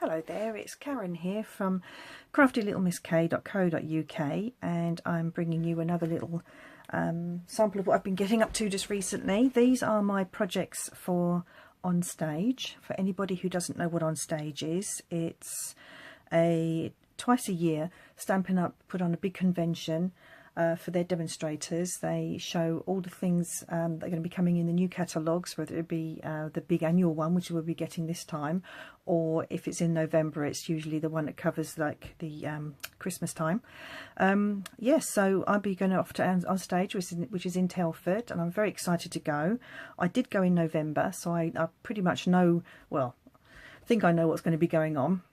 Hello there, it's Karen here from craftylittlemissK.co.uk, and I'm bringing you another little sample of what I've been getting up to just recently. These are my projects for Onstage. For anybody who doesn't know what Onstage is, it's a twice a year Stampin' Up put on a big convention for their demonstrators. They show all the things that are going to be coming in the new catalogues, whether it be the big annual one, which we'll be getting this time, or if it's in November, it's usually the one that covers like the Christmas time. Yes, so I'll be going off to Onstage, which is in Telford, and I'm very excited to go. I did go in November, so I pretty much know, well, I think I know what's going to be going on.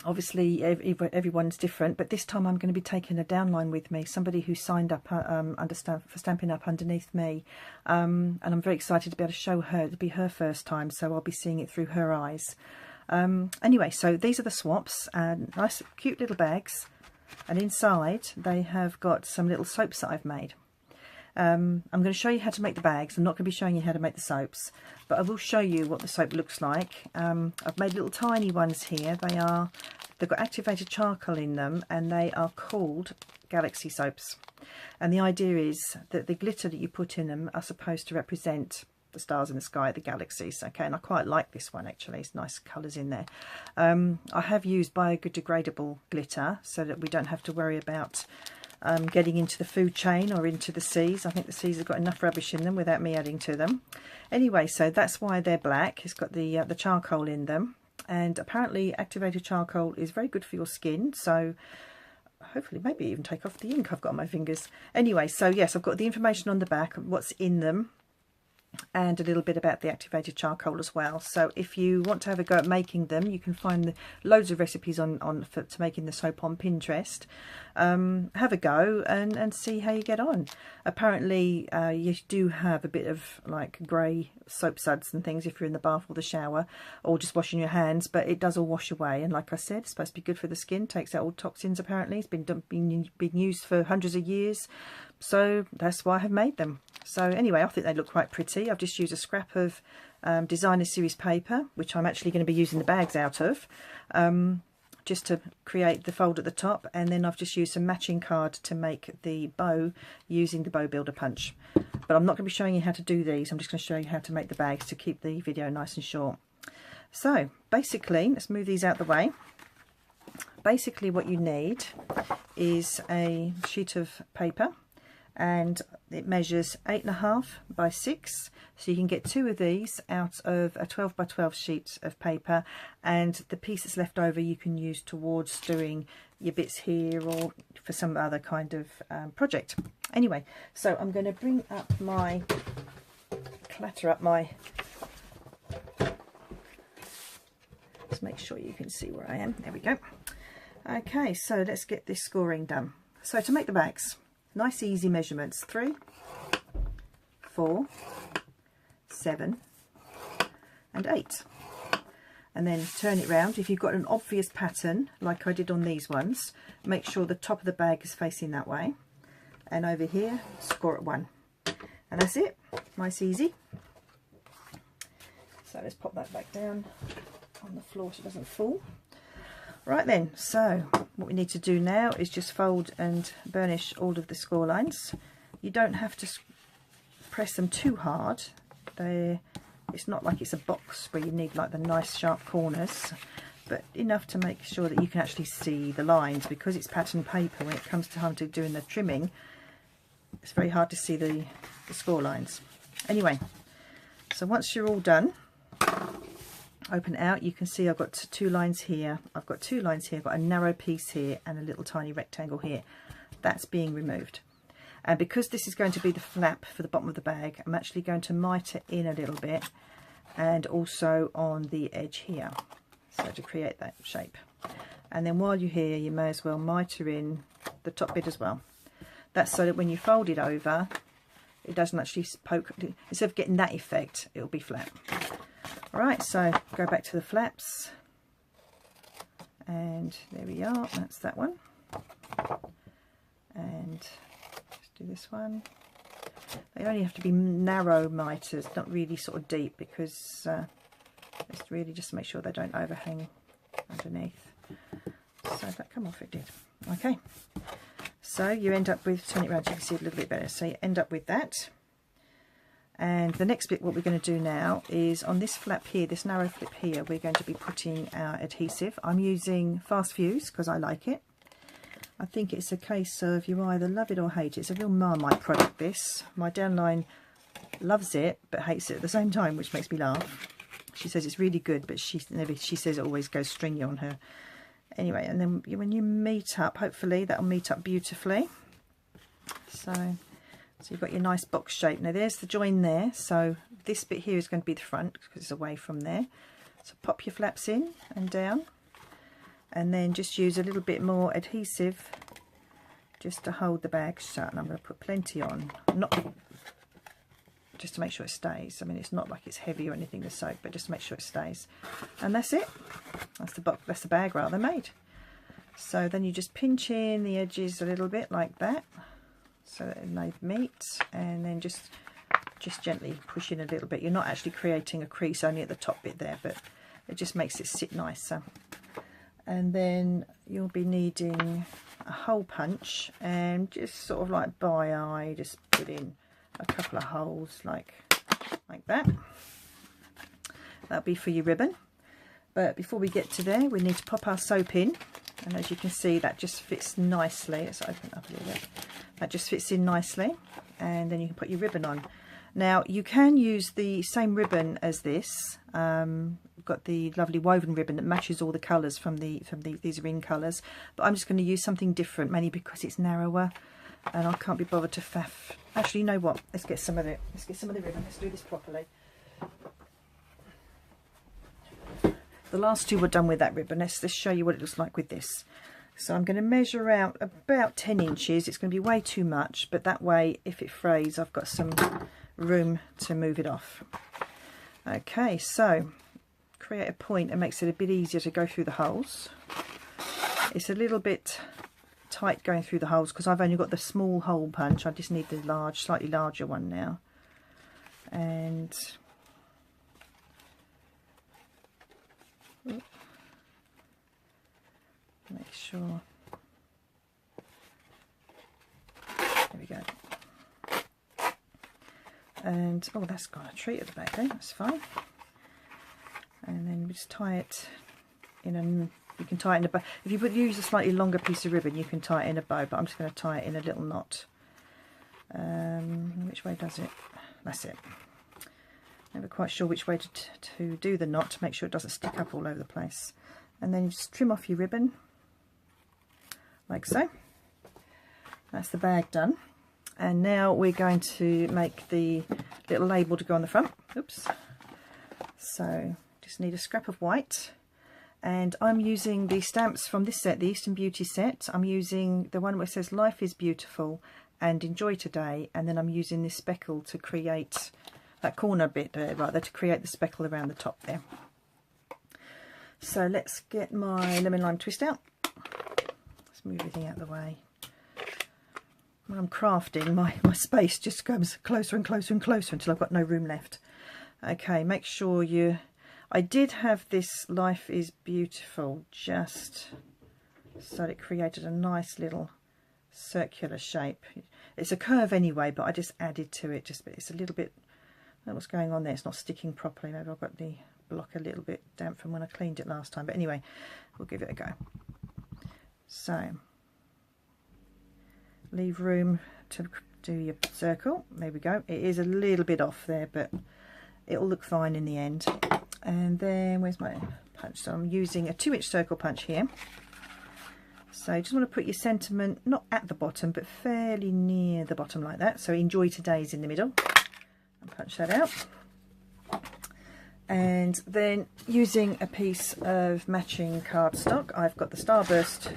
Obviously everyone's different, but this time I'm going to be taking a downline with me, somebody who signed up for Stampin' Up underneath me, and I'm very excited to be able to show her. It'll be her first time, so I'll be seeing it through her eyes. Anyway, so these are the swaps, and nice cute little bags, and inside they have got some little soaps that I've made. I'm going to show you how to make the bags. I'm not going to be showing you how to make the soaps, but I will show you what the soap looks like. I've made little tiny ones here. They've got activated charcoal in them, and they are called Galaxy soaps. And the idea is that the glitter that you put in them are supposed to represent the stars in the sky, the galaxies. Okay, and I quite like this one actually. It's nice colours in there. I have used biodegradable glitter so that we don't have to worry about getting into the food chain or into the seas. I think the seas have got enough rubbish in them without me adding to them. Anyway, so that's why they're black. It's got the charcoal in them, and apparently activated charcoal is very good for your skin, so hopefully maybe even take off the ink I've got on my fingers. Anyway, so yes, I've got the information on the back, what's in them, and a little bit about the activated charcoal as well. So if you want to have a go at making them, you can find loads of recipes to making the soap on Pinterest. Have a go and see how you get on. Apparently you do have a bit of like grey soap suds and things if you're in the bath or the shower or just washing your hands, but it does all wash away, and like I said, it's supposed to be good for the skin, takes out all toxins. Apparently it's been used for hundreds of years, so that's why I have made them. So anyway, I think they look quite pretty. I've just used a scrap of designer series paper, which I'm actually going to be using the bags out of, just to create the fold at the top, and then I've just used some matching card to make the bow using the bow builder punch. But I'm not going to be showing you how to do these. I'm just going to show you how to make the bags to keep the video nice and short. So basically, let's move these out the way. Basically what you need is a sheet of paper, and it measures 8.5 by 6, so you can get 2 of these out of a 12 by 12 sheet of paper, and the piece that's left over you can use towards doing your bits here or for some other kind of project. Anyway, so I'm going to clatter up my, let's make sure you can see where I am. There we go. Okay, so let's get this scoring done. So to make the bags, nice easy measurements: 3, 4, 7 and 8, and then turn it round. If you've got an obvious pattern like I did on these ones, make sure the top of the bag is facing that way, and over here score at 1, and that's it. Nice easy. So let's pop that back down on the floor so it doesn't fall. Right then, so what we need to do now is just fold and burnish all of the score lines. You don't have to press them too hard. It's not like it's a box where you need like the nice sharp corners, but enough to make sure that you can actually see the lines, because it's pattern paper. When it comes to time to doing the trimming, it's very hard to see the score lines. Anyway, so once you're all done, open it out. You can see I've got 2 lines here, I've got 2 lines here, I've got a narrow piece here and a little tiny rectangle here. That's being removed, and because this is going to be the flap for the bottom of the bag, I'm actually going to miter in a little bit, and also on the edge here, so to create that shape. And then while you're here, you may as well miter in the top bit as well. That's so that when you fold it over, it doesn't actually poke. Instead of getting that effect, it'll be flat. Alright, so go back to the flaps, and there we are, that's that one. And just do this one. They only have to be narrow miters, not really sort of deep, because it's really just to make sure they don't overhang underneath. So that come off, it did. Okay, so you end up with, turn it around so you can see it a little bit better. So you end up with that. And the next bit, what we're going to do now is on this flap here, this narrow flip here, we're going to be putting our adhesive. I'm using Fast Fuse because I like it. I think it's a case of you either love it or hate it. It's a real Marmite product, this. My downline loves it but hates it at the same time, which makes me laugh. She says it's really good, but she says it always goes stringy on her. Anyway, and then when you meet up, hopefully that'll meet up beautifully. So you've got your nice box shape. Now there's the join there, so this bit here is going to be the front because it's away from there. So pop your flaps in and down, and then just use a little bit more adhesive just to hold the bag shut. And I'm going to put plenty on, not just to make sure it stays. I mean, it's not like it's heavy or anything to soak, but just to make sure it stays. And that's it. That's the box. That's the bag rather made. So then you just pinch in the edges a little bit like that, so that they meet, and then just gently push in a little bit. You're not actually creating a crease, only at the top bit there, but it just makes it sit nicer. And then you'll be needing a hole punch, and just sort of like by eye, just put in a couple of holes like that. That'll be for your ribbon. But before we get to there, we need to pop our soap in, and as you can see, that just fits nicely. Let's open it up a little bit. That just fits in nicely, and then you can put your ribbon on. Now you can use the same ribbon as this. We've got the lovely woven ribbon that matches all the colours from these are in colours, but I'm just going to use something different, mainly because it's narrower and I can't be bothered to faff. Actually, you know what? Let's get some of it. Let's get some of the ribbon. Let's do this properly. The last two were done with that ribbon. Let's show you what it looks like with this. So I'm going to measure out about 10 inches. It's going to be way too much, but that way, if it frays, I've got some room to move it off. Okay, so create a point and makes it a bit easier to go through the holes. It's a little bit tight going through the holes because I've only got the small hole punch. I just need the large, slightly larger one now. And make sure. There we go. And oh, that's got a treat at the back there. That's fine. And then we just tie it in a. You can tie it in a bow. If you use a slightly longer piece of ribbon, you can tie it in a bow. But I'm just going to tie it in a little knot. Which way does it? That's it. Never quite sure which way to do the knot to make sure it doesn't stick up all over the place. And then you just trim off your ribbon like so. That's the bag done. And now we're going to make the little label to go on the front. Oops. So just need a scrap of white, and I'm using the stamps from this set, the Eastern Beauty set. I'm using the one where it says life is beautiful and enjoy today, and then I'm using this speckle to create that corner bit rather, to create the speckle around the top there. So let's get my lemon lime twist out. Let's move everything out of the way. When I'm crafting, my space just comes closer and closer and closer until I've got no room left. Okay, make sure you... I did have this Life is Beautiful just so it created a nice little circular shape. It's a curve anyway, but I just added to it. It's a little bit... I don't know what's going on there. It's not sticking properly. Maybe I've got the block a little bit damp from when I cleaned it last time. But anyway, we'll give it a go. So... leave room to do your circle. There we go. It is a little bit off there, but it'll look fine in the end. And then where's my punch? So I'm using a 2-inch circle punch here. So you just want to put your sentiment not at the bottom, but fairly near the bottom like that. So enjoy today's in the middle. And punch that out. And then using a piece of matching cardstock, I've got the Starburst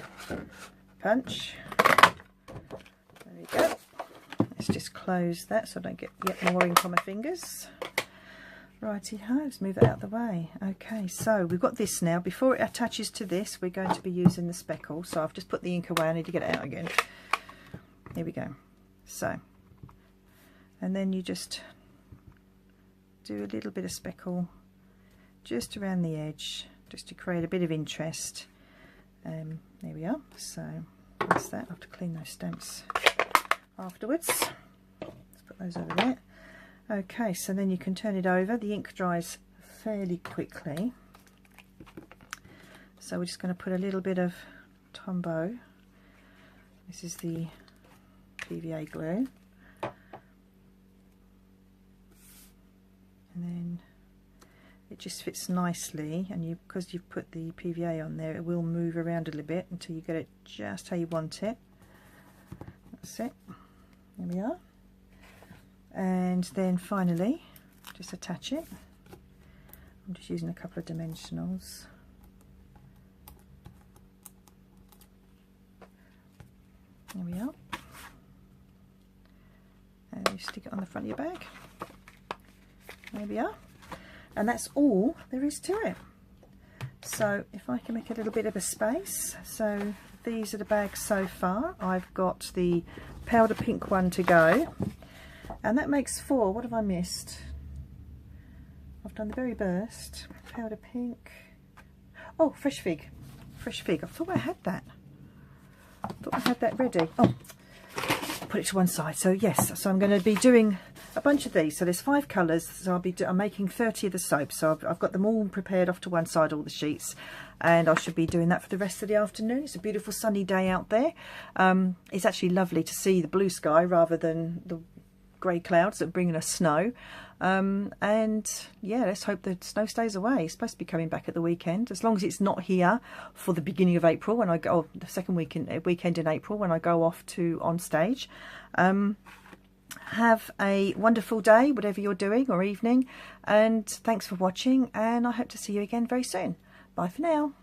punch. There we go. Let's just close that so I don't get yet more ink on my fingers. Righty-ho, let's move it out of the way. Okay, so we've got this now. Before it attaches to this, we're going to be using the speckle. So I've just put the ink away. I need to get it out again. Here we go. So, and then you just do a little bit of speckle just around the edge. just to create a bit of interest. There we are. So that's that. I have to clean those stamps afterwards. Let's put those over there. Okay, so then you can turn it over. The ink dries fairly quickly. So we're just going to put a little bit of Tombow. This is the PVA glue. And then it just fits nicely, and because you've put the PVA on there, it will move around a little bit until you get it just how you want it. That's it. There we are. And then finally, just attach it. I'm just using a couple of dimensionals. There we are. And you stick it on the front of your bag. There we are. And that's all there is to it. So if I can make a little bit of a space. So these are the bags so far. I've got the powder pink one to go. And that makes 4. What have I missed? I've done the berry burst, powder pink. Oh, fresh fig. Fresh fig. I thought I had that. I thought I had that ready. Oh, put it to one side. So yes, so I'm going to be doing a bunch of these. So there's 5 colours. So I'm making 30 of the soap. So I've got them all prepared off to one side, all the sheets, and I should be doing that for the rest of the afternoon. It's a beautiful sunny day out there. It's actually lovely to see the blue sky rather than the grey clouds that are bringing us snow. And yeah, let's hope the snow stays away. It's supposed to be coming back at the weekend, as long as it's not here for the beginning of April when I go, oh, the second weekend in April when I go off to Onstage. Have a wonderful day, whatever you're doing, or evening, and thanks for watching, and I hope to see you again very soon. Bye for now.